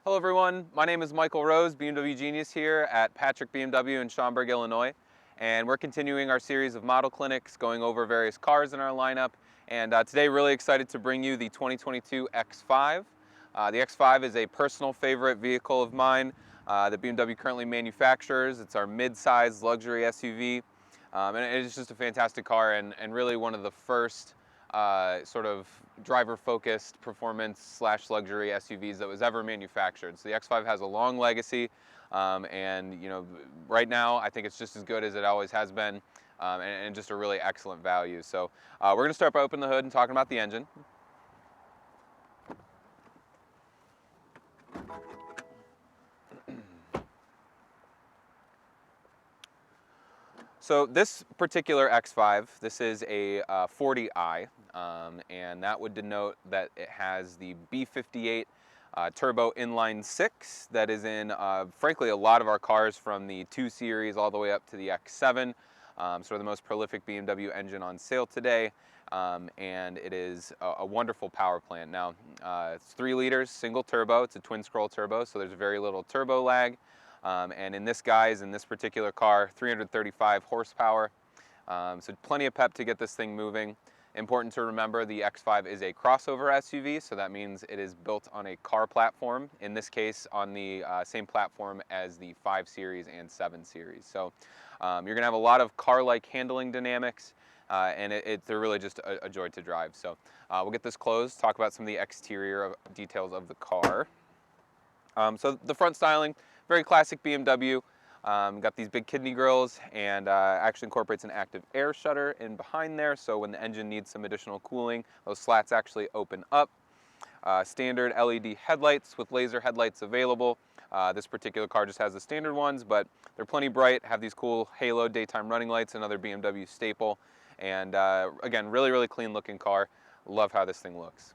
Hello everyone, my name is Michael Rose, BMW Genius here at Patrick BMW in Schaumburg, Illinois. And we're continuing our series of model clinics going over various cars in our lineup. And today really excited to bring you the 2022 X5. The X5 is a personal favorite vehicle of mine that BMW currently manufactures. It's our mid-size luxury SUV. And it's just a fantastic car and really one of the first sort of driver-focused performance/luxury SUVs that was ever manufactured. So the X5 has a long legacy, and right now I think it's just as good as it always has been, and just a really excellent value. So we're going to start by opening the hood and talking about the engine. So this particular X5, this is a 40i, and that would denote that it has the B58 turbo inline 6 that is in, frankly, a lot of our cars from the 2 Series all the way up to the X7, sort of the most prolific BMW engine on sale today, and it is a wonderful power plant. Now, it's 3 liters, single turbo, it's a twin scroll turbo, so there's very little turbo lag. And in this particular car, 335 horsepower, so plenty of pep to get this thing moving. Important to remember, the X5 is a crossover SUV, so that means it is built on a car platform, in this case on the same platform as the 5 Series and 7 Series. So you're going to have a lot of car-like handling dynamics, and they're really just a joy to drive. So we'll get this closed, talk about some of the exterior details of the car. So the front styling, very classic BMW. Got these big kidney grills, and actually incorporates an active air shutter in behind there, so when the engine needs some additional cooling, those slats actually open up. Standard LED headlights with laser headlights available. This particular car just has the standard ones, but they're plenty bright, have these cool halo daytime running lights, another BMW staple. And again, really clean looking car. Love how this thing looks.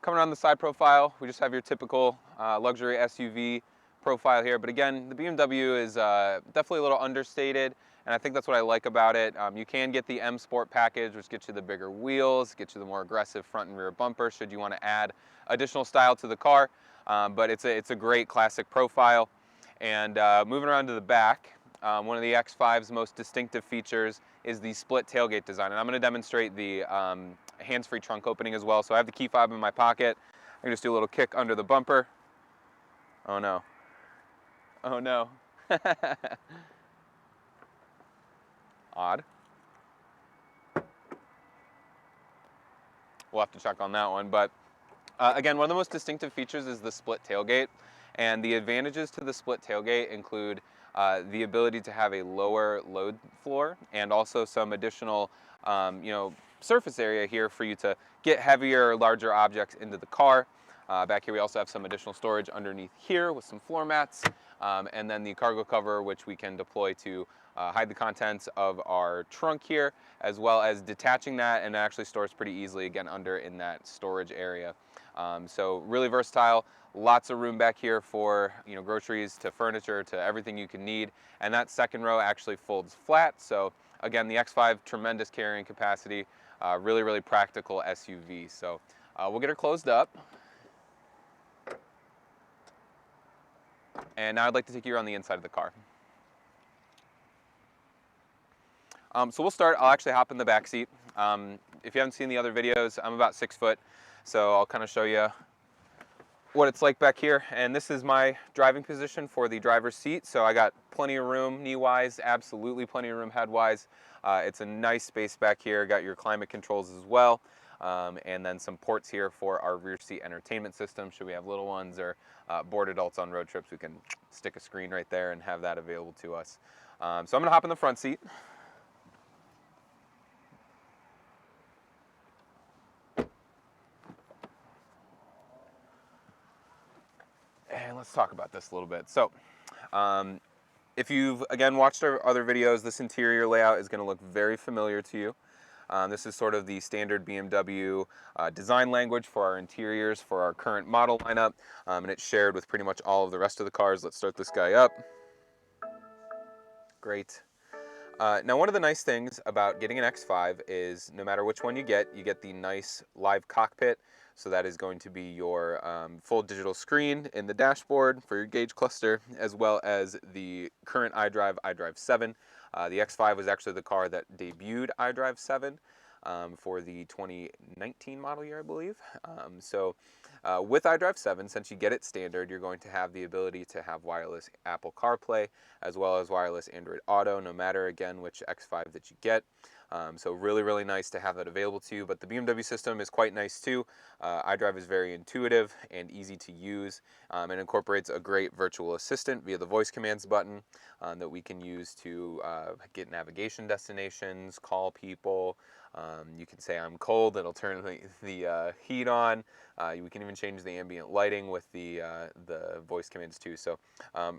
Coming around the side profile, we just have your typical luxury SUV profile here, but again, the BMW is definitely a little understated, and I think that's what I like about it. You can get the M Sport package, which gets you the bigger wheels, gets you the more aggressive front and rear bumper should you want to add additional style to the car, but it's a great classic profile. And moving around to the back, one of the X5's most distinctive features is the split tailgate design, and I'm going to demonstrate the hands-free trunk opening as well. So I have the key fob in my pocket. I can just do a little kick under the bumper. Oh no. Oh no. Odd. We'll have to check on that one. But again, one of the most distinctive features is the split tailgate. And the advantages to the split tailgate include the ability to have a lower load floor and also some additional surface area here for you to get heavier, larger objects into the car. Back here we also have some additional storage underneath here with some floor mats, and then the cargo cover, which we can deploy to hide the contents of our trunk here, as well as detaching that, and it actually stores pretty easily again under in that storage area. So really versatile, lots of room back here for groceries to furniture to everything you can need, and that second row actually folds flat. So again, the X5, tremendous carrying capacity, really practical SUV. So we'll get her closed up. And now I'd like to take you around the inside of the car. So we'll start, I'll actually hop in the back seat. If you haven't seen the other videos, I'm about 6 foot, so I'll kind of show you what it's like back here. And this is my driving position for the driver's seat, so I got plenty of room knee-wise, absolutely plenty of room head-wise. It's a nice space back here, got your climate controls as well, and then some ports here for our rear seat entertainment system. Should we have little ones or bored adults on road trips, we can stick a screen right there and have that available to us. So I'm going to hop in the front seat. And let's talk about this a little bit. So if you've, again, watched our other videos, this interior layout is going to look very familiar to you. This is sort of the standard BMW design language for our interiors for our current model lineup, and it's shared with pretty much all of the rest of the cars. Let's start this guy up. Great. Now, one of the nice things about getting an X5 is no matter which one you get the nice live cockpit So that is going to be your full digital screen in the dashboard for your gauge cluster, as well as the current iDrive 7. The X5 was actually the car that debuted iDrive 7 for the 2019 model year, I believe. With iDrive 7, since you get it standard, you're going to have the ability to have wireless Apple CarPlay as well as wireless Android Auto, no matter, again, which X5 that you get. So really, really nice to have that available to you. But the BMW system is quite nice too. iDrive is very intuitive and easy to use, and incorporates a great virtual assistant via the voice commands button that we can use to get navigation destinations, call people. You can say I'm cold, it'll turn the heat on. We can even change the ambient lighting with the voice commands too. So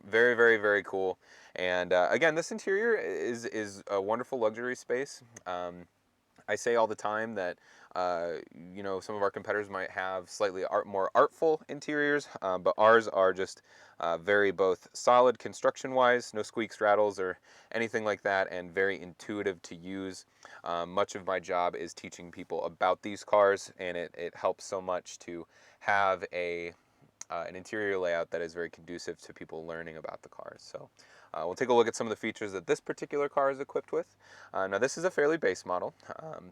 very, very, very cool. And again, this interior is a wonderful luxury space. I say all the time that you know, some of our competitors might have slightly more artful interiors, but ours are just very both solid construction-wise, no squeaks, rattles, or anything like that, and very intuitive to use. Much of my job is teaching people about these cars, and it helps so much to have an interior layout that is very conducive to people learning about the cars. So we'll take a look at some of the features that this particular car is equipped with. Now this is a fairly base model,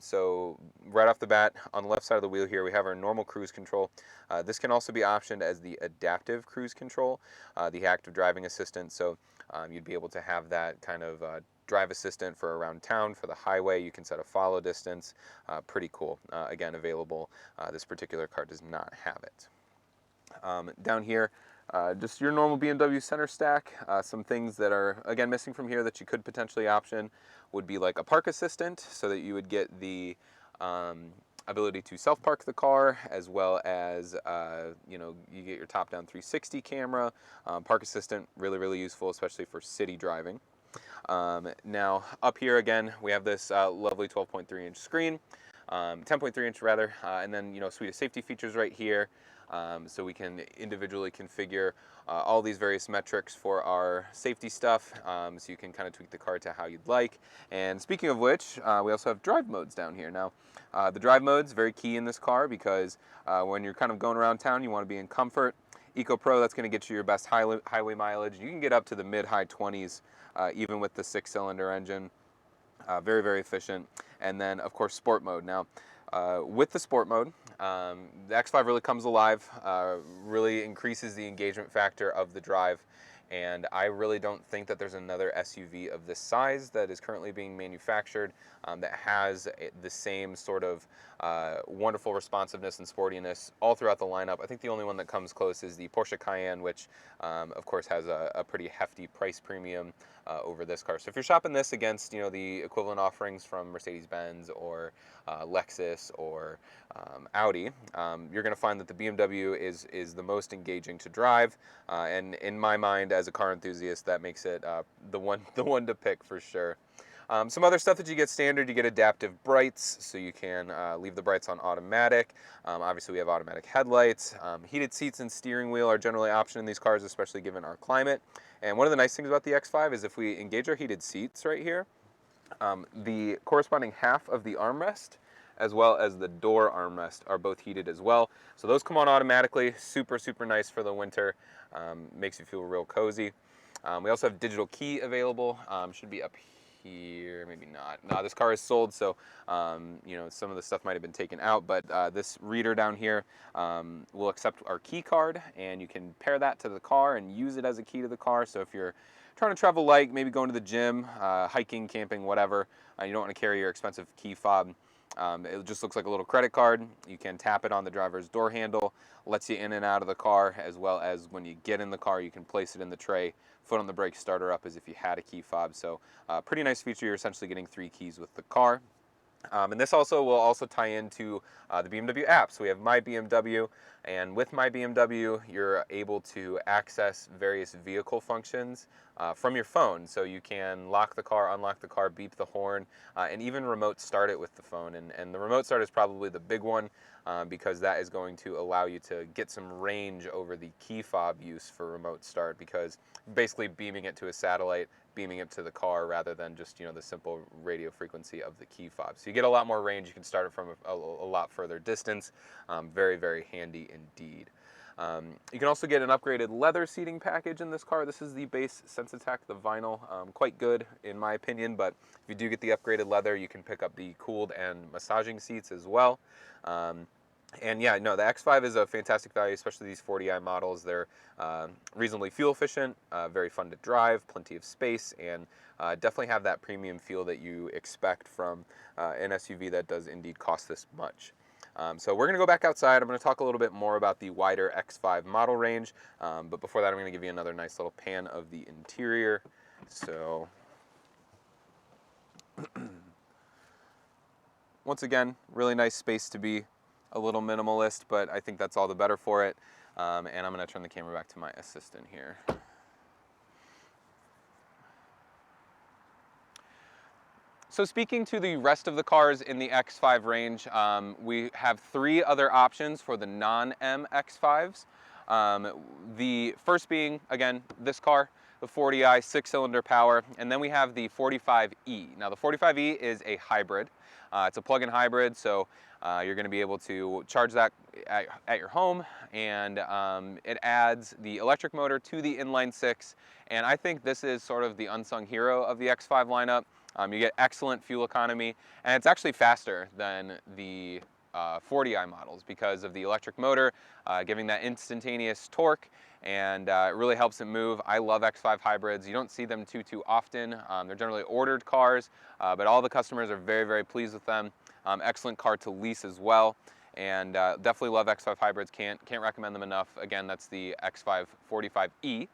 so right off the bat on the left side of the wheel here we have our normal cruise control. This can also be optioned as the adaptive cruise control, the active driving assistant, so you'd be able to have that kind of drive assistant for around town. For the highway you can set a follow distance. Pretty cool. Again, available. This particular car does not have it. Down here, just your normal BMW center stack. Some things that are, again, missing from here that you could potentially option would be like a park assistant, so that you would get the ability to self-park the car, as well as, you know, you get your top-down 360 camera. Park assistant, really, really useful, especially for city driving. Now, up here again, we have this lovely 12.3-inch screen, 10.3-inch rather, and then, you know, a suite of safety features right here. So we can individually configure all these various metrics for our safety stuff, so you can kind of tweak the car to how you'd like. And speaking of which, we also have drive modes down here. Now, the drive mode's very key in this car because when you're kind of going around town, you want to be in comfort. Eco Pro, that's going to get you your best highway mileage. You can get up to the mid-high 20s, even with the 6-cylinder engine. Very, very efficient. And then, of course, Sport mode. Now, with the Sport mode, the X5 really comes alive, really increases the engagement factor of the drive, and I really don't think that there's another SUV of this size that is currently being manufactured that has the same sort of wonderful responsiveness and sportiness all throughout the lineup. I think the only one that comes close is the Porsche Cayenne, which of course has a pretty hefty price premium over this car. So if you're shopping this against, you know, the equivalent offerings from Mercedes-Benz or Lexus or Audi, you're going to find that the BMW is the most engaging to drive, and in my mind, as a car enthusiast, that makes it the one to pick for sure. Some other stuff that you get standard, you get adaptive brights, so you can leave the brights on automatic. Obviously we have automatic headlights. Heated seats and steering wheel are generally option in these cars, especially given our climate. And one of the nice things about the X5 is if we engage our heated seats right here, the corresponding half of the armrest as well as the door armrest are both heated as well. So those come on automatically, super, super nice for the winter. Makes you feel real cozy. We also have digital key available, should be up here, maybe not. No, this car is sold, so you know, some of the stuff might have been taken out, but this reader down here will accept our key card, and you can pair that to the car and use it as a key to the car. So if you're trying to travel light, maybe going to the gym, hiking, camping, whatever, you don't want to carry your expensive key fob. It just looks like a little credit card. You can tap it on the driver's door handle, lets you in and out of the car, as well as when you get in the car, you can place it in the tray, foot on the brake, start her up as if you had a key fob. So pretty nice feature. You're essentially getting 3 keys with the car. And this also will also tie into the BMW app. So we have My BMW, and with My BMW, you're able to access various vehicle functions from your phone. So you can lock the car, unlock the car, beep the horn, and even remote start it with the phone. And the remote start is probably the big one. because that is going to allow you to get some range over the key fob use for remote start, because basically beaming it to a satellite, beaming it to the car rather than just, you know, the simple radio frequency of the key fob. So you get a lot more range. You can start it from a lot further distance. Very, very handy indeed. You can also get an upgraded leather seating package in this car. This is the base Sensitech, the vinyl, quite good in my opinion, but if you do get the upgraded leather, you can pick up the cooled and massaging seats as well. And yeah, no, the X5 is a fantastic value, especially these 40i models. They're reasonably fuel efficient, very fun to drive, plenty of space, and definitely have that premium feel that you expect from an SUV that does indeed cost this much. So we're going to go back outside. I'm going to talk a little bit more about the wider X5 model range, but before that I'm going to give you another nice little pan of the interior. So once again, really nice space to be a little minimalist, but I think that's all the better for it. And I'm going to turn the camera back to my assistant here. So speaking to the rest of the cars in the X5 range, we have 3 other options for the non-M X5s. The first being, again, this car, the 40i 6-cylinder power, and then we have the 45e. Now the 45e is a hybrid. It's a plug-in hybrid, so you're going to be able to charge that at your home, and it adds the electric motor to the inline-6, and I think this is sort of the unsung hero of the X5 lineup. You get excellent fuel economy, and it's actually faster than the 40i models because of the electric motor, giving that instantaneous torque, and it really helps it move. I love X5 hybrids. You don't see them too often. They're generally ordered cars, but all the customers are very, very pleased with them. Excellent car to lease as well, and definitely love X5 hybrids. Can't recommend them enough. Again, that's the X5 45e.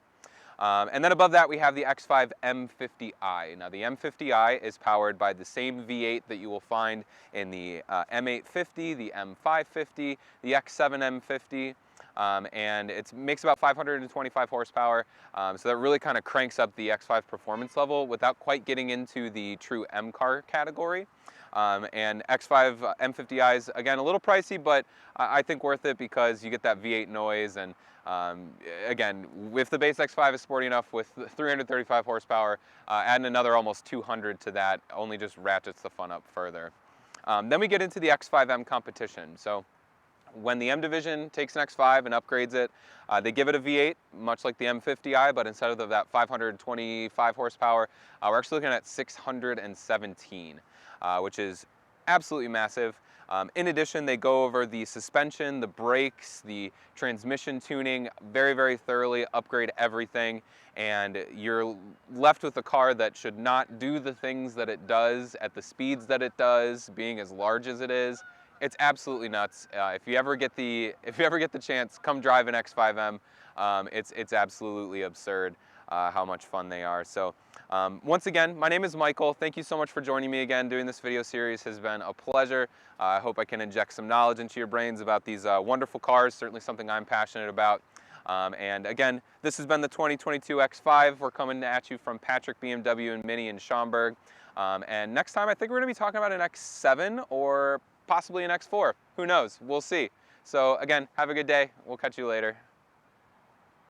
And then above that we have the X5 M50i. Now the M50i is powered by the same V8 that you will find in the M850, the M550, the X7 M50, and it makes about 525 horsepower, so that really kind of cranks up the X5 performance level without quite getting into the true M car category. And X5 M50is, again, a little pricey, but I think worth it because you get that V8 noise, and again, if the base X5 is sporty enough with 335 horsepower, adding another almost 200 to that only just ratchets the fun up further. Then we get into the X5M competition. So when the M division takes an X5 and upgrades it, they give it a V8, much like the M50i, but instead of that 525 horsepower, we're actually looking at 617, which is absolutely massive. In addition, they go over the suspension, the brakes, the transmission tuning very, very thoroughly, upgrade everything, and you're left with a car that should not do the things that it does at the speeds that it does, being as large as it is. It's absolutely nuts. If you ever get the chance, come drive an X5M. It's absolutely absurd how much fun they are. So once again, my name is Michael. Thank you so much for joining me again. Doing this video series has been a pleasure. I hope I can inject some knowledge into your brains about these wonderful cars, certainly something I'm passionate about. And again, this has been the 2022 X5. We're coming at you from Patrick BMW and Mini in Schaumburg. And next time I think we're going to be talking about an X7 or possibly an X4. Who knows? We'll see. So again, have a good day. We'll catch you later.